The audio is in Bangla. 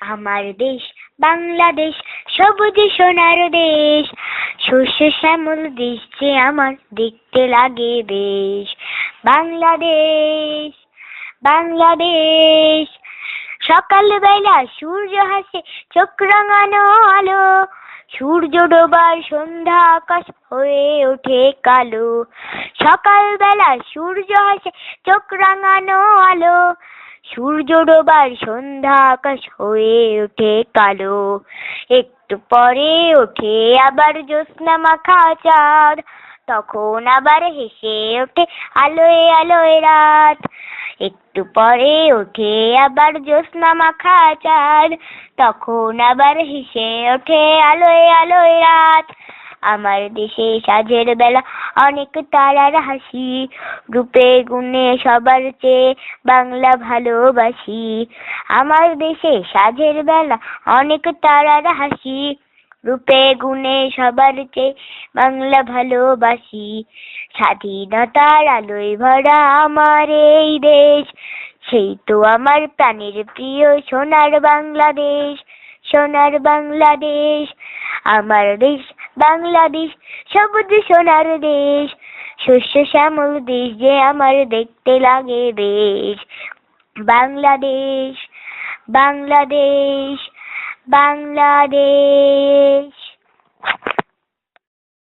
আমার দেশ বাংলাদেশ, সবুজ সোনার দেশ, শস্য শ্যামল দেশ যে আমার, দেখতে লাগে বেশ। বাংলাদেশ, বাংলাদেশ, সকালবেলা সূর্য হাসে, চোখ রাঙানো আলো, সূর্য ডোবার সন্ধ্যা আকাশ হয়ে ওঠে কালো। সকালবেলা সূর্য হাসে, চোখ রাঙানো আলো, সূর্য ডোবার সন্ধ্যা আকাশ হয়ে ওঠে কালো। একটু পরে ওঠে আবার জ্যোৎস্না মাখা চাঁদ, তখন আবার হেসে ওঠে আলোয় আলোয় রাত। একটু পরে ওঠে আবার জ্যোৎস্না মাখা চাঁদ, তখন আবার হেসে ওঠে আলোয় আলোয় রাত। আমার দেশে সাঁঝের বেলা অনেক তারার হাসি, রূপে গুণে সবার চেয়ে বাংলা ভালোবাসি। আমার দেশে সাঁঝের বেলা অনেক তারার হাসি, রূপে গুণে সবার চেয়ে বাংলা ভালোবাসি। স্বাধীনতার আলোয় ভরা আমার এই দেশ, সেই তো আমার প্রাণের প্রিয় সোনার বাংলাদেশ, সোনার বাংলাদেশ। আমার দেশ বাংলাদেশ, সবুজ সোনার দেশ, শস্য শ্যামল দেশ যে আমার, দেখতে লাগে বেশ। বাংলাদেশ, বাংলাদেশ, বাংলাদেশ।